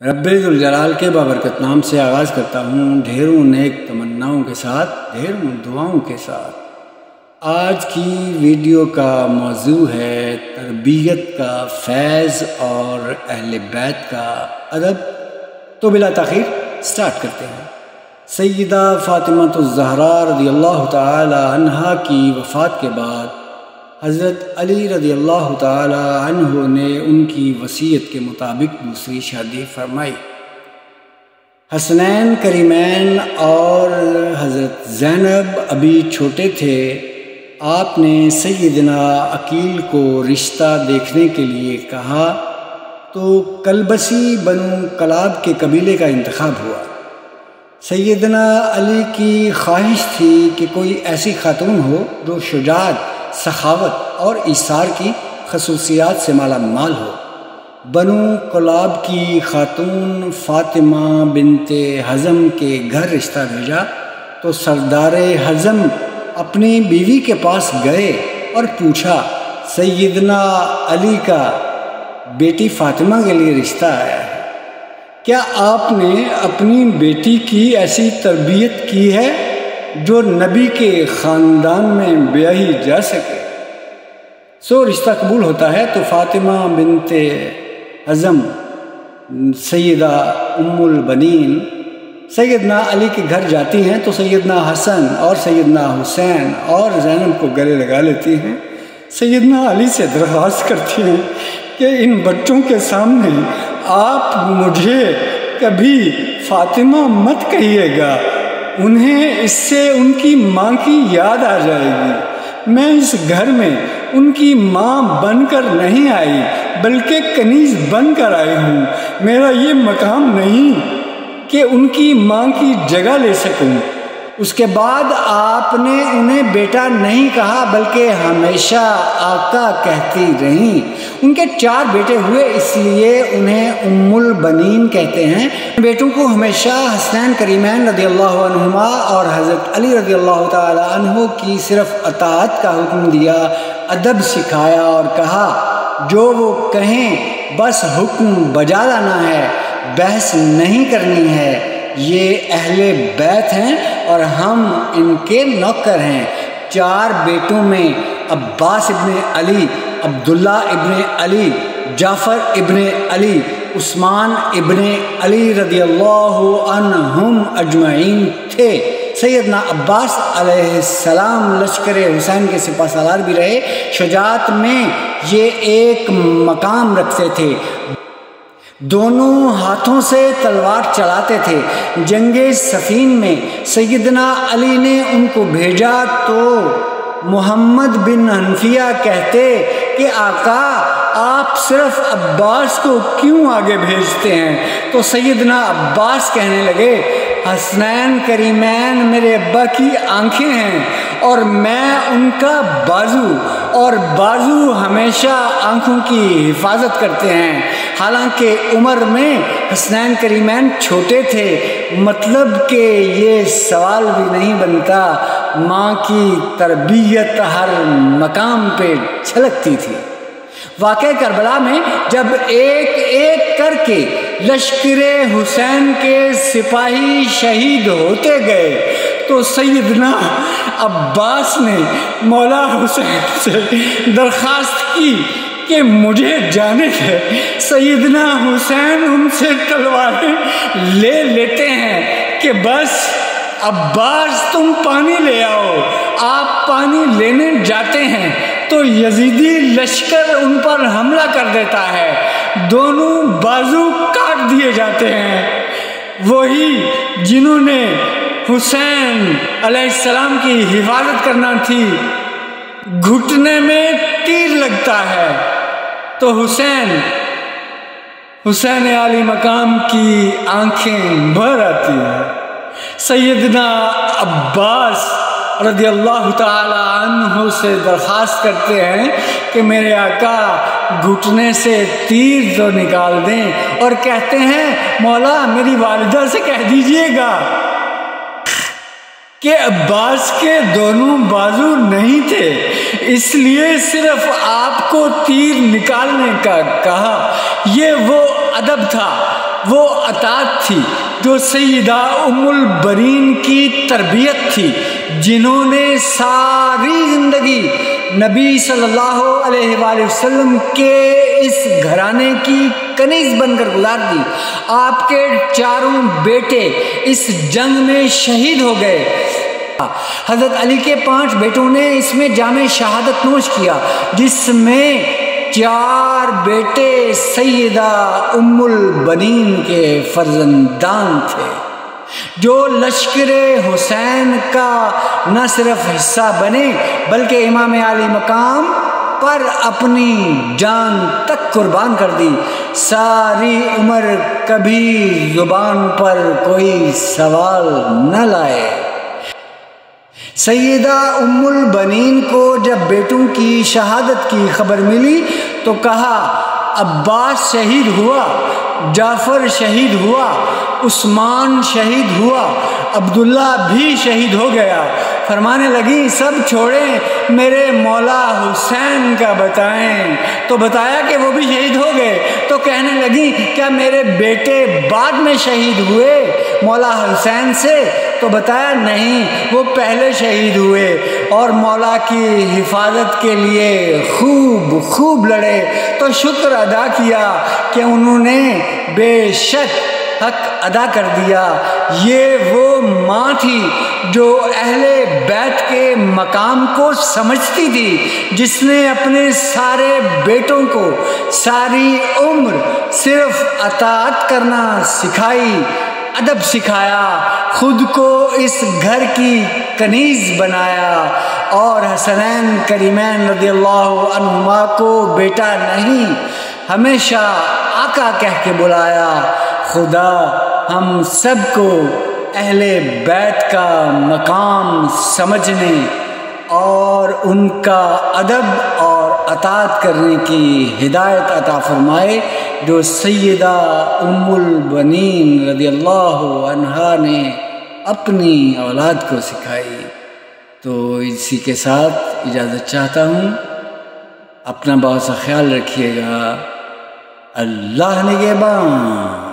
رب ذوالجلال کے بابرکت نام سے آغاز کرتا ہوں، ڈھیروں نیک تمناؤں کے ساتھ، ڈھیروں دعاؤں کے ساتھ۔ آج کی ویڈیو کا موضوع ہے تربیت کا فیض اور اہل بیت کا ادب۔ تو بلا تاخیر سٹارٹ کرتے ہیں۔ سیدہ فاطمہ الزہراء رضی اللہ تعالی عنہا کی وفات کے بعد حضرت علی رضی اللہ تعالی عنہ نے ان کی وصیت کے مطابق دوسری شادی فرمائی۔ حسنین کریمین اور حضرت زینب ابھی چھوٹے تھے۔ آپ نے سیدنا عقیل کو رشتہ دیکھنے کے لیے کہا تو کلبسی بنو کلاب کے قبیلے کا انتخاب ہوا۔ سیدنا علی کی خواہش تھی کہ کوئی ایسی خاتون ہو جو شجاعت، سخاوت اور ایثار کی خصوصیات سے مالا مال ہو۔ بنو کلاب کی خاتون فاطمہ بنت حزم کے گھر رشتہ بھیجا تو سردار حزم اپنی بیوی کے پاس گئے اور پوچھا، سیدنا علی کا بیٹی فاطمہ کے لیے رشتہ آیا ہے، کیا آپ نے اپنی بیٹی کی ایسی تربیت کی ہے جو نبی کے خاندان میں بیاہی جا سکے؟ سو رشتہ قبول ہوتا ہے تو فاطمہ بنت حزم سیدہ ام البنین سیدنا علی کے گھر جاتی ہیں تو سیدنا حسن اور سیدنا حسین اور زینب کو گلے لگا لیتی ہیں۔ سیدنا علی سے درخواست کرتی ہیں کہ ان بچوں کے سامنے آپ مجھے کبھی فاطمہ مت کہیے گا، انہیں اس سے ان کی ماں کی یاد آ جائے گی۔ میں اس گھر میں ان کی ماں بن کر نہیں آئی بلکہ کنیز بن کر آئی ہوں۔ میرا یہ مقام نہیں کہ ان کی ماں کی جگہ لے سکوں۔ اس کے بعد آپ نے انہیں بیٹا نہیں کہا بلکہ ہمیشہ آقا کہتی رہیں۔ ان کے 4 بیٹے ہوئے، اس لیے انہیں ام البنین کہتے ہیں۔ بیٹوں کو ہمیشہ حسنین کریمین رضی اللہ عنہما اور حضرت علی رضی اللہ تعالی عنہ کی صرف اطاعت کا حکم دیا، ادب سکھایا اور کہا جو وہ کہیں بس حکم بجا لانا ہے، بحث نہیں کرنی ہے۔ یہ اہل بیت ہیں اور ہم ان کے نوکر ہیں۔ 4 بیٹوں میں عباس ابن علی، عبداللہ ابن علی، جعفر ابن علی، عثمان ابن علی رضی اللہ عنہم اجمعین تھے۔ سیدنا عباس علیہ السلام لشکر حسین کے سپہ سالار بھی رہے۔ شجاعت میں یہ ایک مقام رکھتے تھے، دونوں ہاتھوں سے تلوار چلاتے تھے۔ جنگ صفین میں سیدنا علی نے ان کو بھیجا تو محمد بن حنفیہ کہتے کہ آقا آپ صرف عباس کو کیوں آگے بھیجتے ہیں؟ تو سیدنا عباس کہنے لگے، حسنین کریمین میرے ابا کی آنکھیں ہیں اور میں ان کا بازو، اور بازو ہمیشہ آنکھوں کی حفاظت کرتے ہیں۔ حالانکہ عمر میں حسنین کریمین چھوٹے تھے، مطلب کہ یہ سوال بھی نہیں بنتا، ماں کی تربیت ہر مقام پہ چھلکتی تھی۔ واقعہ کربلا میں جب ایک ایک کر کے لشکر حسین کے سپاہی شہید ہوتے گئے تو سیدنا عباس نے مولا حسین سے درخواست کی کہ مجھے جانے دے۔ سیدنا حسین ان سے تلواریں لے لیتے ہیں کہ بس عباس تم پانی لے آؤ۔ آپ پانی لینے جاتے ہیں تو یزیدی لشکر ان پر حملہ کر دیتا ہے، دونوں بازو کاٹ دیے جاتے ہیں۔ وہی جنہوں نے حسین علیہ السلام کی حفاظت کرنا تھی، گھٹنے میں تیر لگتا ہے تو حسین علی مقام کی آنکھیں بھر آتی ہیں۔ سیدنا عباس رضی اللہ تعالی عنہ سے درخواست کرتے ہیں کہ میرے آقا گھٹنے سے تیر تو نکال دیں، اور کہتے ہیں مولا میری والدہ سے کہہ دیجئے گا کہ عباس کے دونوں بازو نہیں تھے، اس لیے صرف آپ کو تیر نکالنے کا کہا۔ یہ وہ ادب تھا وہ اطاعت تھی، جو سیدہ ام البنین کی تربیت تھی، جنہوں نے ساری زندگی نبی صلی اللہ علیہ وآلہ وسلم کے اس گھرانے کی کنیز بن کر گزار دی۔ آپ کے 4 بیٹے اس جنگ میں شہید ہو گئے۔ حضرت علی کے 5 بیٹوں نے اس میں جام شہادت نوش کیا، جس میں 4 بیٹے سیدہ ام البنین کے فرزندان تھے، جو لشکر حسین کا نہ صرف حصہ بنے بلکہ امام علی مقام پر اپنی جان تک قربان کر دی۔ ساری عمر کبھی زبان پر کوئی سوال نہ لائے۔ سیدہ ام البنین کو جب بیٹوں کی شہادت کی خبر ملی تو کہا عباس شہید ہوا، جعفر شہید ہوا، عثمان شہید ہوا، عبداللہ بھی شہید ہو گیا۔ فرمانے لگی سب چھوڑیں، میرے مولا حسین کا بتائیں۔ تو بتایا کہ وہ بھی شہید ہو گئے۔ تو کہنے لگی کیا میرے بیٹے بعد میں شہید ہوئے مولا حسین سے؟ تو بتایا نہیں، وہ پہلے شہید ہوئے اور مولا کی حفاظت کے لیے خوب لڑے۔ تو شکر ادا کیا کہ انہوں نے بے شک حق ادا کر دیا۔ یہ وہ ماں تھی جو اہل بیت کے مقام کو سمجھتی تھی، جس نے اپنے سارے بیٹوں کو ساری عمر صرف اطاعت کرنا سکھائی، ادب سکھایا، خود کو اس گھر کی کنیز بنایا، اور حسنین کریمین رضی اللہ عنہما کو بیٹا نہیں ہمیشہ آقا کہہ کے بلایا۔ خدا ہم سب کو اہل بیت کا مقام سمجھنے اور ان کا ادب اور اطاعت کرنے کی ہدایت عطا فرمائے، جو سیدہ ام البنین رضی اللہ عنہا نے اپنی اولاد کو سکھائی۔ تو اسی کے ساتھ اجازت چاہتا ہوں، اپنا بہت سا خیال رکھیے گا۔ اللہ نگہبان۔